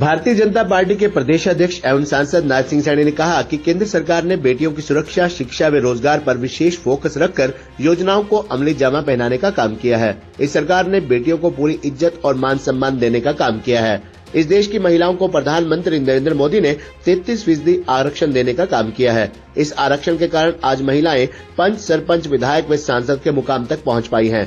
Bharatiya Janata party के प्रदेश अध्यक्ष एवं सांसद नाथ सिंह सैनी ने कहा कि केंद्र सरकार ने बेटियों की सुरक्षा, शिक्षा व रोजगार पर विशेष फोकस रखकर योजनाओं को अमली जामा पहनाने का काम किया है। इस सरकार ने बेटियों को पूरी इज्जत और मान सम्मान देने का काम किया है। इस देश की महिलाओं को प्रधानमंत्री नरेंद्र मोदी ने 33% आरक्षण देने का काम किया है। इस आरक्षण के कारण आज महिलाएं पंच, सरपंच, विधायक व सांसद के मुकाम तक पहुँच पाई है।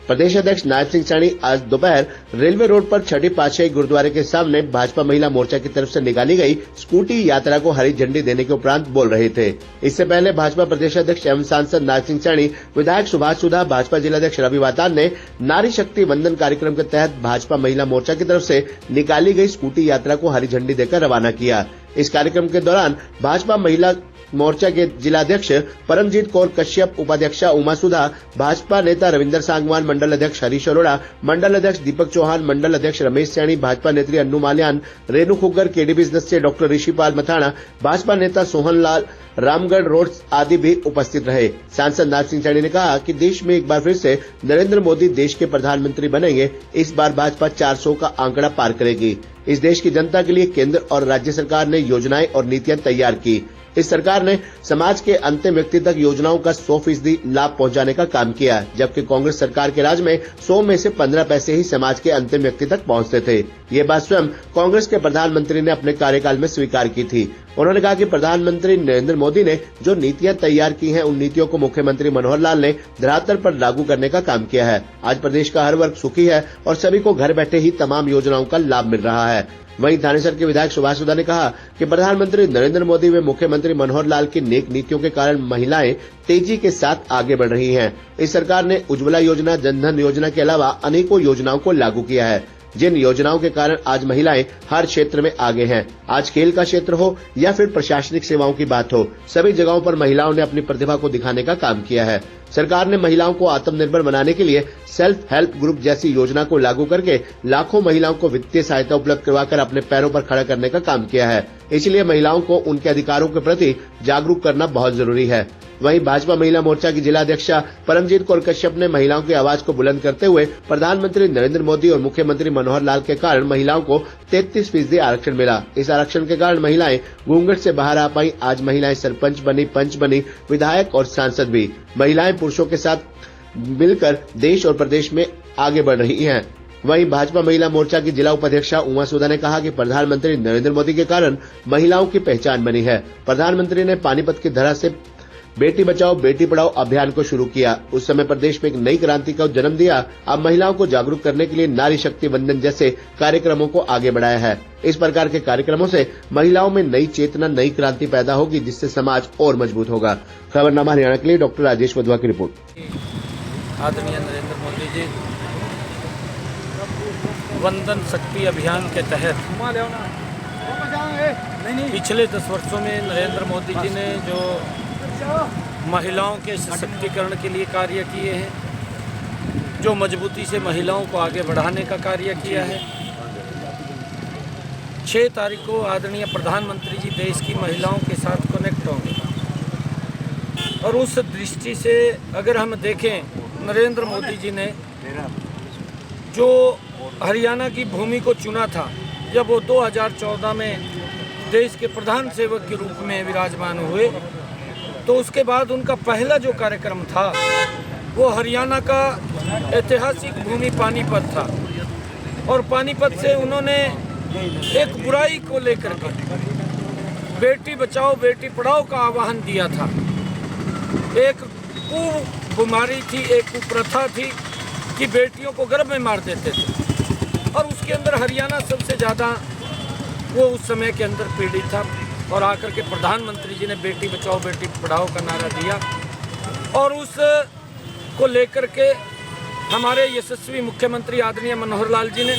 प्रदेश अध्यक्ष नाथ सिंह सैनी आज दोपहर रेलवे रोड पर छठी पातशाही गुरुद्वारे के सामने भाजपा महिला मोर्चा की तरफ से निकाली गई स्कूटी यात्रा को हरी झंडी देने के उपरांत बोल रहे थे। इससे पहले भाजपा प्रदेश अध्यक्ष एवं सांसद नाथ सिंह सैनी, विधायक सुभाष सुधा, भाजपा जिलाध्यक्ष रवि वातान ने नारी शक्ति वंदन कार्यक्रम के तहत भाजपा महिला मोर्चा की तरफ से निकाली गई स्कूटी यात्रा को हरी झंडी देकर रवाना किया। इस कार्यक्रम के दौरान भाजपा महिला मोर्चा के जिलाध्यक्ष परमजीत कौर कश्यप, उपाध्यक्षा उमा सुधा, भाजपा नेता रविंदर सांगवान, मंडल अध्यक्ष हरीश अरोड़ा, मंडल अध्यक्ष दीपक चौहान, मंडल अध्यक्ष रमेश सैनी, भाजपा नेत्री अन्नू माल्यान, रेणु खुग्गर, केडी बिजनेस से डॉक्टर ऋषिपाल मथाणा, भाजपा नेता सोहन लाल, रामगढ़ रोड आदि भी उपस्थित रहे। सांसद नाथ सिंह सैनी ने कहा कि देश में एक बार फिर से नरेंद्र मोदी देश के प्रधानमंत्री बनेंगे। इस बार भाजपा 400 का आंकड़ा पार करेगी। इस देश की जनता के लिए केंद्र और राज्य सरकार ने योजनाएं और नीतियां तैयार की। इस सरकार ने समाज के अंतिम व्यक्ति तक योजनाओं का 100% लाभ पहुंचाने का काम किया, जबकि कांग्रेस सरकार के राज में 100 में से 15 पैसे ही समाज के अंतिम व्यक्ति तक पहुंचते थे। ये बात स्वयं कांग्रेस के प्रधानमंत्री ने अपने कार्यकाल में स्वीकार की थी। उन्होंने कहा कि प्रधानमंत्री नरेंद्र मोदी ने जो नीतियां तैयार की हैं, उन नीतियों को मुख्यमंत्री मनोहर लाल ने धरातल पर लागू करने का काम किया है। आज प्रदेश का हर वर्ग सुखी है और सभी को घर बैठे ही तमाम योजनाओं का लाभ मिल रहा है। वहीं थानेसर के विधायक सुभाष सुधा ने कहा कि प्रधानमंत्री नरेंद्र मोदी व मुख्यमंत्री मनोहर लाल की नेक नीतियों के कारण महिलाएं तेजी के साथ आगे बढ़ रही हैं। इस सरकार ने उज्ज्वला योजना, जनधन योजना के अलावा अनेकों योजनाओं को लागू किया है, जिन योजनाओं के कारण आज महिलाएं हर क्षेत्र में आगे हैं। आज खेल का क्षेत्र हो या फिर प्रशासनिक सेवाओं की बात हो, सभी जगहों पर महिलाओं ने अपनी प्रतिभा को दिखाने का काम किया है। सरकार ने महिलाओं को आत्मनिर्भर बनाने के लिए सेल्फ हेल्प ग्रुप जैसी योजना को लागू करके लाखों महिलाओं को वित्तीय सहायता उपलब्ध करवाकर अपने पैरों पर खड़ा करने का काम किया है। इसलिए महिलाओं को उनके अधिकारों के प्रति जागरूक करना बहुत जरूरी है। वहीं भाजपा महिला मोर्चा की जिलाध्यक्षा परमजीत कौर कश्यप ने महिलाओं की आवाज को बुलंद करते हुए प्रधानमंत्री नरेंद्र मोदी और मुख्यमंत्री मनोहर लाल के कारण महिलाओं को 33% आरक्षण मिला। इस आरक्षण के कारण महिलाएं घूंघट से बाहर आ पाई। आज महिलाएं सरपंच बनी, पंच बनी, विधायक और सांसद भी। महिलाएं पुरुषों के साथ मिलकर देश और प्रदेश में आगे बढ़ रही हैं। वहीं भाजपा महिला मोर्चा की जिला उपाध्यक्षा उमा सुधा ने कहा कि प्रधानमंत्री नरेंद्र मोदी के कारण महिलाओं की पहचान बनी है। प्रधानमंत्री ने पानीपत की धरा से बेटी बचाओ बेटी पढ़ाओ अभियान को शुरू किया। उस समय प्रदेश में एक नई क्रांति का जन्म दिया। अब महिलाओं को जागरूक करने के लिए नारी शक्ति वंदन जैसे कार्यक्रमों को आगे बढ़ाया है। इस प्रकार के कार्यक्रमों से महिलाओं में नई चेतना, नई क्रांति पैदा होगी, जिससे समाज और मजबूत होगा। खबरनामा हरियाणा के लिए डॉक्टर राजेश वधवा की रिपोर्ट। आदरणीय नरेंद्र मोदी जी वंदन शक्ति अभियान के तहत पिछले 10 वर्षों में नरेंद्र मोदी जी ने जो महिलाओं के सशक्तिकरण के लिए कार्य किए हैं, जो मजबूती से महिलाओं को आगे बढ़ाने का कार्य किया है। 6 तारीख को आदरणीय प्रधानमंत्री जी देश की महिलाओं के साथ कनेक्ट होंगे और उस दृष्टि से अगर हम देखें, नरेंद्र मोदी जी ने जो हरियाणा की भूमि को चुना था, जब वो 2014 में देश के प्रधान सेवक के रूप में विराजमान हुए, तो उसके बाद उनका पहला जो कार्यक्रम था वो हरियाणा का ऐतिहासिक भूमि पानीपत था। और पानीपत से उन्होंने एक बुराई को लेकर के बेटी बचाओ बेटी पढ़ाओ का आह्वान दिया था। एक कुबीमारी थी, एक कुप्रथा थी कि बेटियों को गर्भ में मार देते थे और उसके अंदर हरियाणा सबसे ज़्यादा वो उस समय के अंदर पीड़ित था। और आकर के प्रधानमंत्री जी ने बेटी बचाओ बेटी पढ़ाओ का नारा दिया और उस को लेकर के हमारे यशस्वी मुख्यमंत्री आदरणीय मनोहर लाल जी ने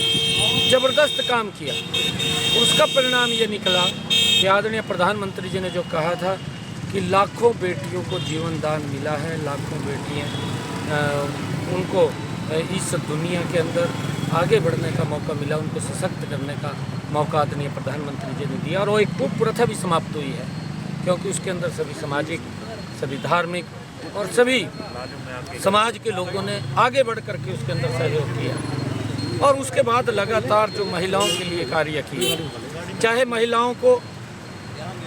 ज़बरदस्त काम किया। उसका परिणाम ये निकला कि आदरणीय प्रधानमंत्री जी ने जो कहा था कि लाखों बेटियों को जीवन दान मिला है, लाखों बेटियाँ उनको इस दुनिया के अंदर आगे बढ़ने का मौका मिला, उनको सशक्त करने का मौका आदरणीय प्रधानमंत्री जी ने दिया। और वो एक कुप्रथा भी समाप्त हुई है, क्योंकि उसके अंदर सभी सामाजिक, सभी धार्मिक और सभी समाज के लोगों ने आगे बढ़ करके उसके अंदर सहयोग किया। और उसके बाद लगातार जो महिलाओं के लिए कार्य किए, चाहे महिलाओं को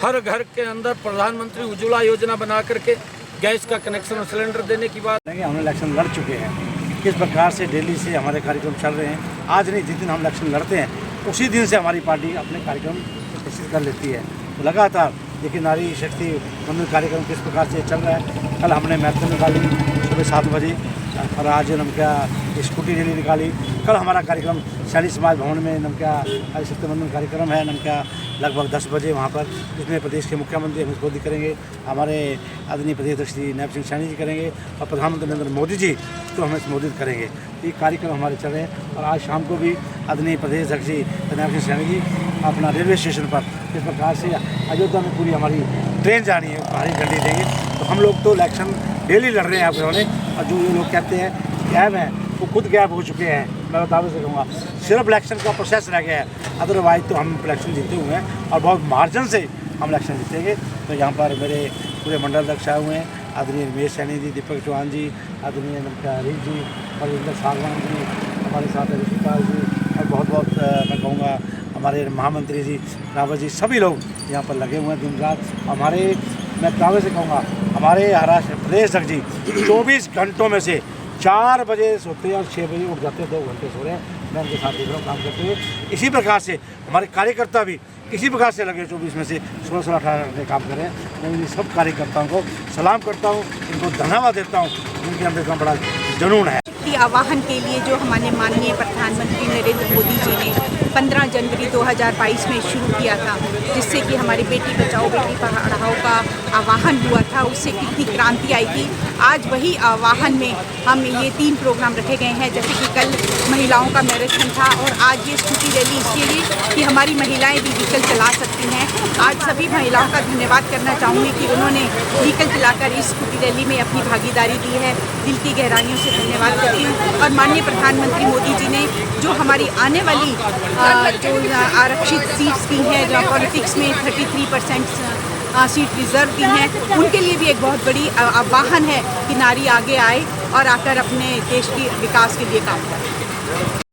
हर घर के अंदर प्रधानमंत्री उज्ज्वला योजना बना करके गैस का कनेक्शन और सिलेंडर देने की बात। हम इलेक्शन लड़ चुके हैं, किस प्रकार से दिल्ली से हमारे कार्यक्रम चल रहे हैं। आज नहीं, जिस दिन हम इलेक्शन लड़ते हैं उसी दिन से हमारी पार्टी अपने कार्यक्रम निश्चित कर लेती है। तो लगातार देखिए नारी शक्ति मंदिर कार्यक्रम किस प्रकार से चल रहा है। कल हमने मैराथन निकाली सुबह 7 बजे और आज नमका स्कूटी रैली निकाली। कल हमारा कार्यक्रम सैनिक समाज भवन में नमका शक्ति मंदिर कार्यक्रम है नमका लगभग 10 बजे वहाँ पर, जिसमें प्रदेश के मुख्यमंत्री हमें संबोधित करेंगे, हमारे आदरणीय प्रदेश अध्यक्ष श्री नायब सिंह सैनी जी करेंगे और प्रधानमंत्री नरेंद्र मोदी जी तो हमें संबोधित करेंगे। ये कार्यक्रम हमारे चल रहे हैं और आज शाम को भी आदरणीय प्रदेश अध्यक्ष श्री नायब सिंह सैनी जी अपना रेलवे स्टेशन पर इस प्रकार से अयोध्या में पूरी हमारी ट्रेन जानी है, हरी झंडी देंगे। तो हम लोग तो इलेक्शन डेली लड़ रहे हैं आप ने, और जो ये लोग कहते हैं गैप है वो खुद गैप हो चुके हैं। मैं दावे से कहूँगा सिर्फ इलेक्शन का प्रोसेस रह गया है, अदरवाइज तो हम इलेक्शन जीते हुए हैं और बहुत मार्जिन से हम इलेक्शन जीतेंगे। तो यहाँ पर मेरे पूरे मंडल अध्यक्ष आए हुए हैं, आदरणीय रमेश सैनी जी, दीपक चौहान जी, आदरणीय हरीश जी और इंदर सागवान जी, हमारे साथ ऋषिपाल जी और बहुत बहुत मैं कहूँगा हमारे महामंत्री जी रावत जी, सभी लोग यहाँ पर लगे हुए हैं दिन रात। हमारे मैं दावे से कहूँगा हमारे महाराष्ट्र प्रदेश अध्यक्ष जी 24 घंटों में से 4 बजे सोते हैं और 6 बजे उठ जाते हैं, 2 घंटे सो रहे हैं। मैं उनके साथ देख रहा हूँ काम करते हुए। इसी प्रकार से हमारे कार्यकर्ता भी इसी प्रकार से लगे 24 में से 16-18 घंटे काम करें। मैं इन सब कार्यकर्ताओं को सलाम करता हूँ, इनको धन्यवाद देता हूँ, उनके अंदर इतना बड़ा जुनून है। आह्वान के लिए जो हमारे माननीय प्रधानमंत्री नरेंद्र मोदी जी ने 15 जनवरी 2022 में शुरू किया था, जिससे कि हमारी बेटी बचाओ बेटी पढ़ाओ का आह्वान हुआ था, उससे कितनी क्रांति आई थी। आज वही आह्वान में हम ये 3 प्रोग्राम रखे गए हैं, जैसे कि कल महिलाओं का मैराथन था और आज ये स्कूटी रैली इसके लिए कि हमारी महिलाएं भी व्हीकल चला सकती हैं। आज सभी महिलाओं का धन्यवाद करना चाहूँगी कि उन्होंने व्हीकल चलाकर इस स्कूटी रैली में अपनी भागीदारी दी है। दिल की गहराइयों से धन्यवाद करती हूँ। और माननीय प्रधानमंत्री मोदी जी ने जो हमारी आने वाली जो आरक्षित सीट्स की हैं, जो पॉलिटिक्स में 33% सीट रिजर्व की हैं, उनके लिए भी एक बहुत बड़ी आह्वान है कि नारी आगे आए और आकर अपने देश की विकास के लिए काम करें।